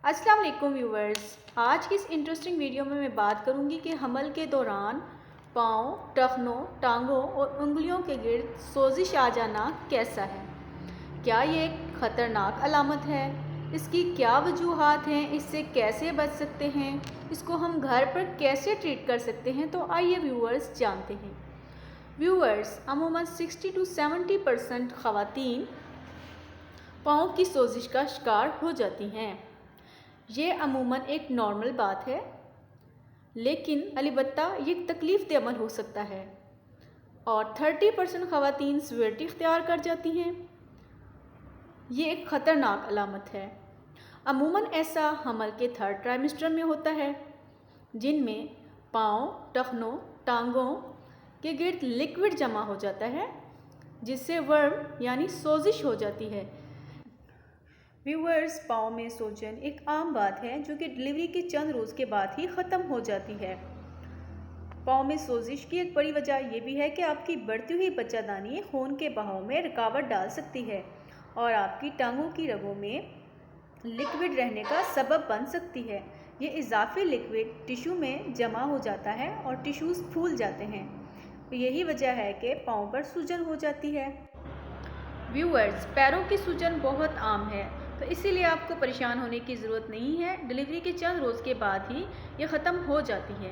अस्सलाम वालेकुम व्यूवर्स। आज की इस इंटरेस्टिंग वीडियो में मैं बात करूंगी कि हमल के दौरान पाँव, टखनों, टांगों और उंगलियों के गिर्द सोजिश आ जाना कैसा है। क्या ये एक ख़तरनाक अलामत है? इसकी क्या वजूहात हैं? इससे कैसे बच सकते हैं? इसको हम घर पर कैसे ट्रीट कर सकते हैं? तो आइए व्यूवर्स जानते हैं। व्यूवर्स, अमूमन 60 to 70% ख़वातीन पाँव की सोजिश का शिकार हो जाती हैं। ये अमूमन एक नॉर्मल बात है, लेकिन अलबत्ता ये तकलीफ़ अमल हो सकता है और 30% ख़वातीन सिवियरिटी इख्तियार कर जाती हैं। ये एक ख़तरनाक अलामत है। अमूमन ऐसा हमल के 3rd ट्राइमेस्टर में होता है, जिनमें पाँव, टखनों, टांगों के गिर्द लिक्विड जमा हो जाता है, जिससे वर्म यानी सोजिश हो जाती है। व्यूवर्स, पाँव में सूजन एक आम बात है जो कि डिलीवरी के चंद रोज़ के बाद ही ख़त्म हो जाती है। पाँव में सोजिश की एक बड़ी वजह यह भी है कि आपकी बढ़ती हुई बच्चादानी खून के बहाव में रुकावट डाल सकती है और आपकी टांगों की रगों में लिक्विड रहने का सबब बन सकती है। ये इजाफी लिक्विड टिश्यू में जमा हो जाता है और टिश्यूज़ फूल जाते हैं। यही वजह है कि पाँव पर सूजन हो जाती है। व्यूअर्स, पैरों की सूजन बहुत आम है, तो इसीलिए आपको परेशान होने की ज़रूरत नहीं है। डिलीवरी के चंद रोज़ के बाद ही ये ख़त्म हो जाती है।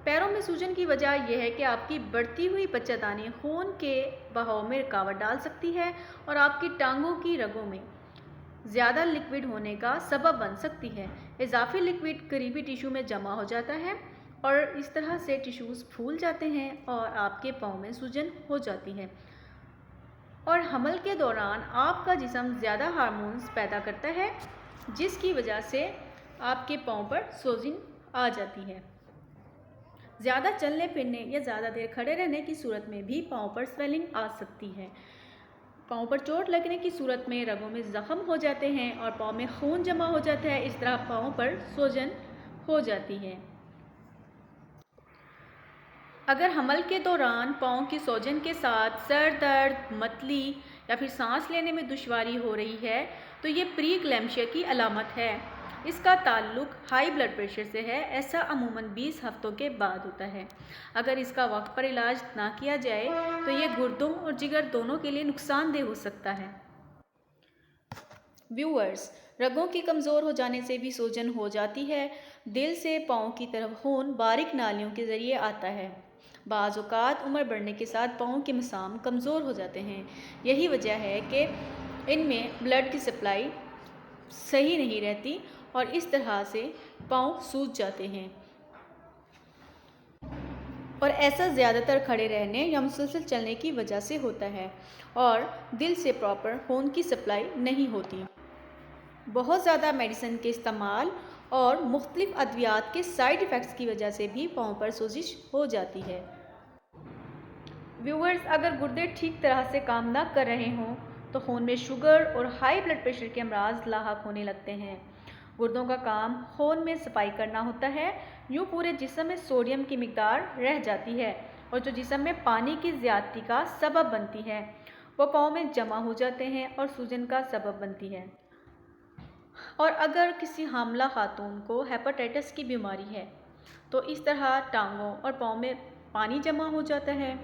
पैरों में सूजन की वजह यह है कि आपकी बढ़ती हुई बच्चादानी खून के बहाव में रुकावट डाल सकती है और आपकी टांगों की रगों में ज़्यादा लिक्विड होने का सबब बन सकती है। इजाफी लिक्विड करीबी टिश्यू में जमा हो जाता है और इस तरह से टिश्यूज़ फूल जाते हैं और आपके पाँव में सूजन हो जाती है। और हमल के दौरान आपका जिस्म ज़्यादा हार्मोन्स पैदा करता है, जिसकी वजह से आपके पाँव पर सूजन आ जाती है। ज़्यादा चलने फिरने या ज़्यादा देर खड़े रहने की सूरत में भी पाँव पर स्वेलिंग आ सकती है। पाँव पर चोट लगने की सूरत में रगों में ज़ख्म हो जाते हैं और पाँव में खून जमा हो जाता है। इस तरह पाँव पर सूजन हो जाती है। अगर हमल के दौरान पाँव की सूजन के साथ सर दर्द, मतली या फिर सांस लेने में दुश्वारी हो रही है, तो ये प्री क्लैम्शिया की अलामत है। इसका ताल्लुक हाई ब्लड प्रेशर से है। ऐसा अमूमन 20 हफ्तों के बाद होता है। अगर इसका वक्त पर इलाज ना किया जाए तो ये गुर्दों और जिगर दोनों के लिए नुकसानदेह हो सकता है। व्यूअर्स, रगों की कमज़ोर हो जाने से भी सूजन हो जाती है। दिल से पाँव की तरफ खून बारीक नालियों के ज़रिए आता है। बाज़ औक़ात उम्र बढ़ने के साथ पाँव के मसाम कमज़ोर हो जाते हैं। यही वजह है कि इनमें ब्लड की सप्लाई सही नहीं रहती और इस तरह से पाँव सूज जाते हैं। और ऐसा ज़्यादातर खड़े रहने या मुसलसल चलने की वजह से होता है और दिल से प्रॉपर खून की सप्लाई नहीं होती। बहुत ज़्यादा मेडिसिन के इस्तेमाल और मुख्तलिफ अद्वियात के साइड इफ़ेक्ट्स की वजह से भी पाँव पर सोजिश हो जाती है। व्यूअर्स, अगर गुर्दे ठीक तरह से काम ना कर रहे हों तो खून में शुगर और हाई ब्लड प्रेशर के अमराज लाहक होने लगते हैं। गुर्दों का काम खून में सफाई करना होता है। यूँ पूरे जिस्म में सोडियम की मिकदार रह जाती है और जो जिस्म में पानी की ज़्यादती का सबब बनती है, वो पाँव में जमा हो जाते हैं और सूजन का सबब बनती है। और अगर किसी हामला खातून को हेपेटाइटिस की बीमारी है तो इस तरह टांगों और पाँव में पानी जमा हो जाता है,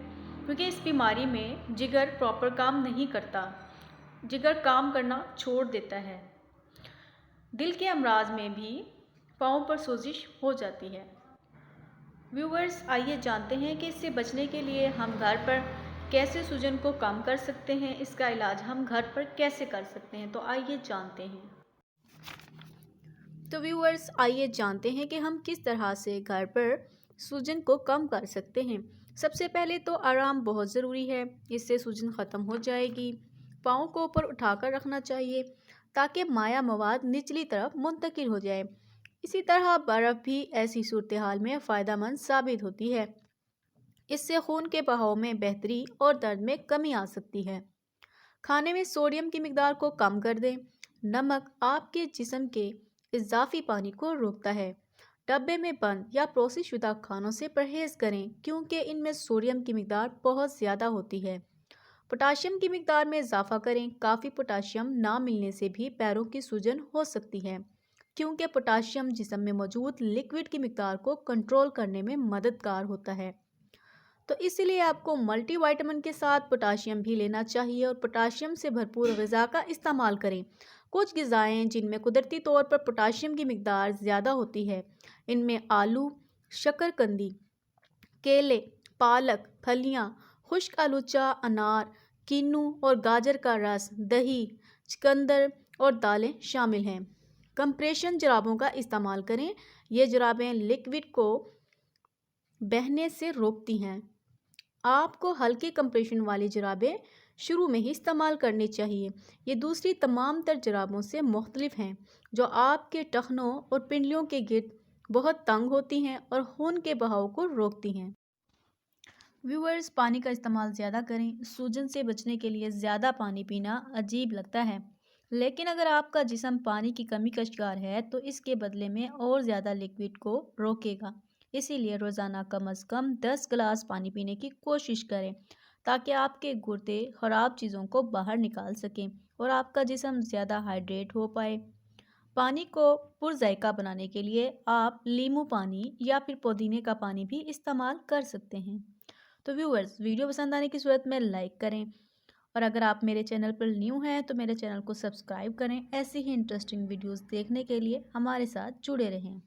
क्योंकि इस बीमारी में जिगर प्रॉपर काम नहीं करता। जिगर काम करना छोड़ देता है। दिल के अमराज में भी पाँव पर सोजिश हो जाती है। व्यूवर्स, आइए जानते हैं कि इससे बचने के लिए हम घर पर कैसे सूजन को कम कर सकते हैं। इसका इलाज हम घर पर कैसे कर सकते हैं, तो आइए जानते हैं। तो व्यूअर्स, आइए जानते हैं कि हम किस तरह से घर पर सूजन को कम कर सकते हैं। सबसे पहले तो आराम बहुत ज़रूरी है, इससे सूजन ख़त्म हो जाएगी। पाँव को ऊपर उठाकर रखना चाहिए ताकि माया मवाद निचली तरफ मुंतकिल हो जाए। इसी तरह बर्फ़ भी ऐसी सूरत हाल में फ़ायदेमंद साबित होती है। इससे खून के बहाव में बेहतरी और दर्द में कमी आ सकती है। खाने में सोडियम की मिकदार को कम कर दें। नमक आपके जिस्म के इजाफी पानी को रोकता है। डब्बे में बंद या प्रोसेस शुदा खानों से परहेज़ करें, क्योंकि इनमें सोडियम की मिकदार बहुत ज़्यादा होती है। पोटाशियम की मिकदार में इजाफा करें। काफ़ी पोटाशियम ना मिलने से भी पैरों की सूजन हो सकती है। क्योंकि पोटाशियम जिस्म में मौजूद लिक्विड की मिकदार को कंट्रोल करने में मददगार होता है। तो इसीलिए आपको मल्टीविटामिन के साथ पोटाशियम भी लेना चाहिए और पोटाशियम से भरपूर ग़िज़ा का इस्तेमाल करें। कुछ ग़िज़ाएँ जिनमें कुदरती तौर पर पोटाशियम की मिकदार ज़्यादा होती है, इनमें आलू, शकरकंदी, केले, पालक, फलियाँ, खुश्क आलूचा, अनार, कीनू और गाजर का रस, दही, चुकंदर और दालें शामिल हैं। कंप्रेशन जुराबों का इस्तेमाल करें। ये जुराबें लिक्विड को बहने से रोकती हैं। आपको हल्की कंप्रेशन वाली जुराबें शुरू में ही इस्तेमाल करनी चाहिए। ये दूसरी तमाम तर जुराबों से मुख्तलिफ हैं, जो आपके टखनों और पिंडलियों के गिर्द बहुत तंग होती हैं और खून के बहाव को रोकती हैं। व्यूअर्स, पानी का इस्तेमाल ज़्यादा करें। सूजन से बचने के लिए ज़्यादा पानी पीना अजीब लगता है, लेकिन अगर आपका जिस्म पानी की कमी का शिकार है तो इसके बदले में और ज़्यादा लिक्विड को रोकेगा। इसीलिए रोज़ाना कम से कम 10 गिलास पानी पीने की कोशिश करें, ताकि आपके गुर्दे ख़राब चीज़ों को बाहर निकाल सकें और आपका जिस्म ज़्यादा हाइड्रेट हो पाए। पानी को पुरज़ायका बनाने के लिए आप नींबू पानी या फिर पुदीने का पानी भी इस्तेमाल कर सकते हैं। तो व्यूअर्स, वीडियो पसंद आने की सूरत में लाइक करें और अगर आप मेरे चैनल पर न्यू हैं तो मेरे चैनल को सब्सक्राइब करें। ऐसी ही इंटरेस्टिंग वीडियोस देखने के लिए हमारे साथ जुड़े रहें।